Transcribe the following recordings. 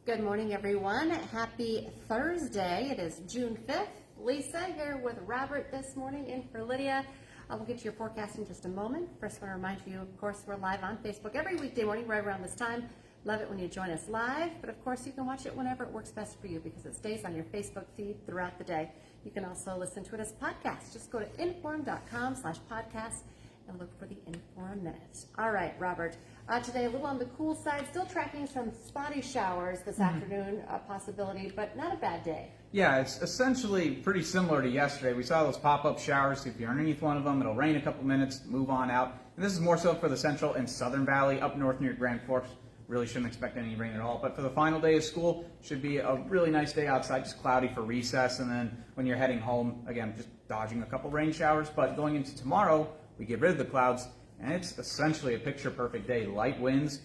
Good morning, everyone. Happy Thursday. It is June 5th. Lisa here with Robert this morning in for Lydia. We'll get to your forecast in just a moment. First, I want to remind you, of course, we're live on Facebook every weekday morning right around this time. Love it when you join us live, but of course you can watch it whenever it works best for you because it stays on your Facebook feed throughout the day. You can also listen to it as podcast. Just go to inform.com/podcast and look for the Inform Minute. All right, Robert. Today a little on the cool side, still tracking some spotty showers this afternoon, possibility, but not a bad day. Yeah, it's essentially pretty similar to yesterday. We saw those pop-up showers. If you're underneath one of them, it'll rain a couple minutes, move on out. And this is more so for the central and southern valley. Up north near Grand Forks, really shouldn't expect any rain at all. But for the final day of school, should be a really nice day outside, just cloudy for recess. And then when you're heading home, again, just dodging a couple rain showers. But going into tomorrow, we get rid of the clouds, and it's essentially a picture-perfect day. Light winds,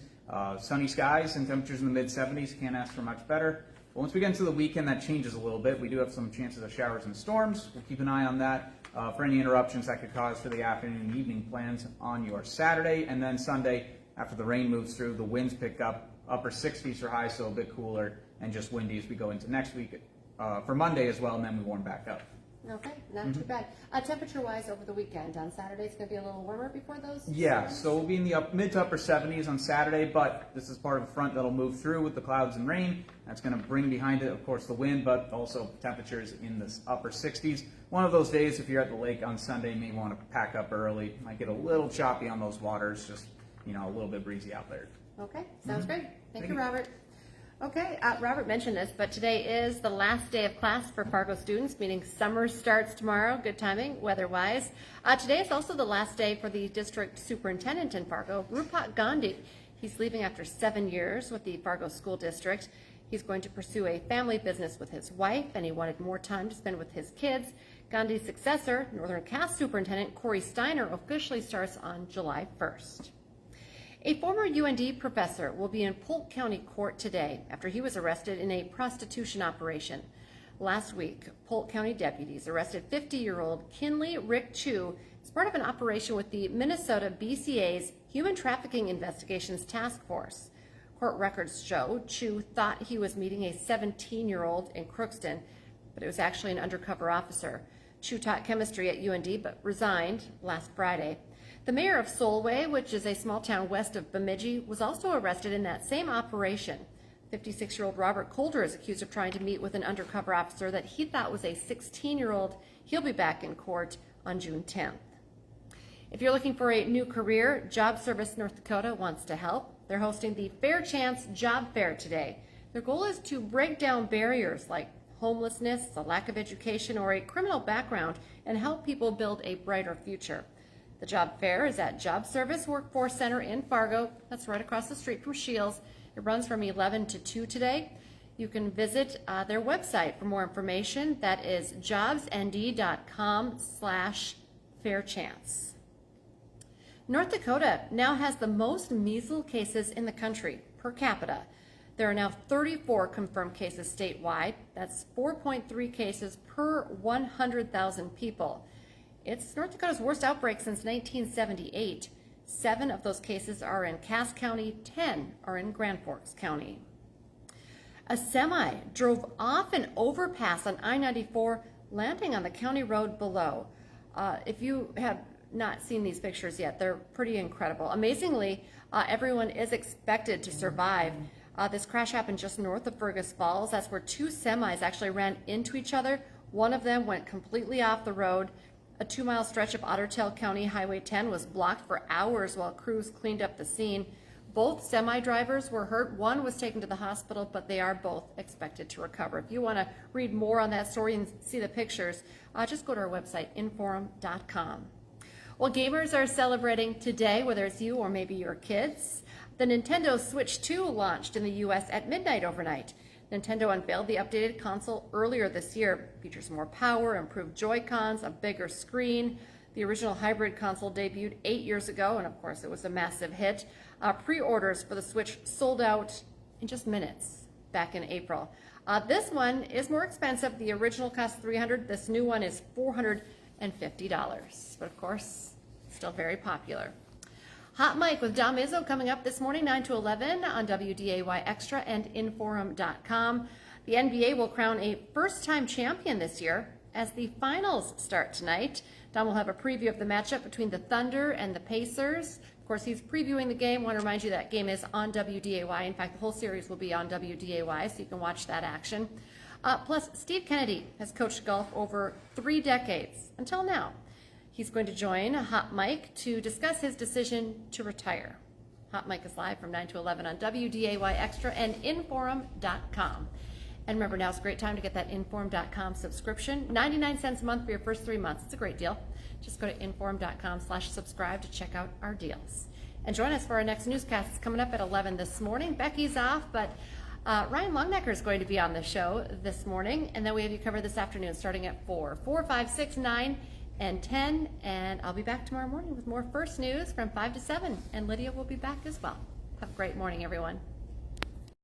sunny skies, and temperatures in the mid-70s. Can't ask for much better. But once we get into the weekend, that changes a little bit. We do have some chances of showers and storms. We'll keep an eye on that for any interruptions that could cause for the afternoon and evening plans on your Saturday. And then Sunday, after the rain moves through, the winds pick up, upper 60s for highs, so a bit cooler and just windy as we go into next week for Monday as well, and then we warm back up. Okay, not too bad. Temperature-wise over the weekend, on Saturday it's going to be a little warmer before those? Yeah, storms? so we'll be in the mid to upper 70s on Saturday, but this is part of a front that'll move through with the clouds and rain. That's going to bring behind it, of course, the wind, but also temperatures in the upper 60s. One of those days, if you're at the lake on Sunday, you may want to pack up early. Might get a little choppy on those waters, just, a little bit breezy out there. Okay, sounds great. Thank you, Robert. Okay, Robert mentioned this, but today is the last day of class for Fargo students, meaning summer starts tomorrow. Good timing, weather-wise. Today is also the last day for the district superintendent in Fargo, Rupat Gandhi. He's leaving after 7 years with the Fargo School District. He's going to pursue a family business with his wife, and he wanted more time to spend with his kids. Gandhi's successor, Northern Cass Superintendent Corey Steiner, officially starts on July 1st. A former UND professor will be in Polk County Court today after he was arrested in a prostitution operation. Last week, Polk County deputies arrested 50-year-old Kinley Rick Chu as part of an operation with the Minnesota BCA's Human Trafficking Investigations Task Force. Court records show Chu thought he was meeting a 17-year-old in Crookston, but it was actually an undercover officer. Chu taught chemistry at UND but resigned last Friday. The mayor of Solway, which is a small town west of Bemidji, was also arrested in that same operation. 56-year-old Robert Coulter is accused of trying to meet with an undercover officer that he thought was a 16-year-old. He'll be back in court on June 10th. If you're looking for a new career, Job Service North Dakota wants to help. They're hosting the Fair Chance Job Fair today. Their goal is to break down barriers like homelessness, a lack of education, or a criminal background and help people build a brighter future. The job fair is at Job Service Workforce Center in Fargo. That's right across the street from Shields. It runs from 11 to 2 today. You can visit their website for more information. That is jobsnd.com/fairchance. North Dakota now has the most measles cases in the country per capita. There are now 34 confirmed cases statewide. That's 4.3 cases per 100,000 people. It's North Dakota's worst outbreak since 1978. 7 of those cases are in Cass County, 10 are in Grand Forks County. A semi drove off an overpass on I-94, landing on the county road below. If you have not seen these pictures yet, they're pretty incredible. Amazingly, everyone is expected to survive. This crash happened just north of Fergus Falls. That's where 2 semis actually ran into each other. One of them went completely off the road. A 2-mile stretch of Otter Tail County Highway 10 was blocked for hours while crews cleaned up the scene. Both semi-drivers were hurt. One was taken to the hospital, but they are both expected to recover. If you want to read more on that story and see the pictures, just go to our website, inform.com. Well, gamers are celebrating today, whether it's you or maybe your kids. The Nintendo Switch 2 launched in the U.S. at midnight overnight. Nintendo unveiled the updated console earlier this year. It features more power, improved Joy-Cons, a bigger screen. The original hybrid console debuted 8 years ago, and of course it was a massive hit. Pre-orders for the Switch sold out in just minutes back in April. This one is more expensive. The original cost $300. This new one is $450. But of course, still very popular. Hot Mic with Dom Izzo coming up this morning, 9 to 11 on WDAY Extra and Inforum.com. The NBA will crown a first-time champion this year as the finals start tonight. Dom will have a preview of the matchup between the Thunder and the Pacers. Of course, he's previewing the game. I want to remind you that game is on WDAY. In fact, the whole series will be on WDAY, so you can watch that action. Plus, Steve Kennedy has coached golf over 3 decades, until now. He's going to join Hot Mic to discuss his decision to retire. Hot Mic is live from 9 to 11 on WDAY Extra and Inforum.com. And remember, now's a great time to get that Inforum.com subscription. 99 cents a month for your first 3 months. It's a great deal. Just go to Inforum.com/subscribe to check out our deals. And join us for our next newscast. It's coming up at 11 this morning. Becky's off, but Ryan Longnecker is going to be on the show this morning. And then we have you covered this afternoon starting at 4, 5, 6, 9, and 10. And I'll be back tomorrow morning with more First News from 5 to 7. And Lydia will be back as well. Have a great morning, everyone.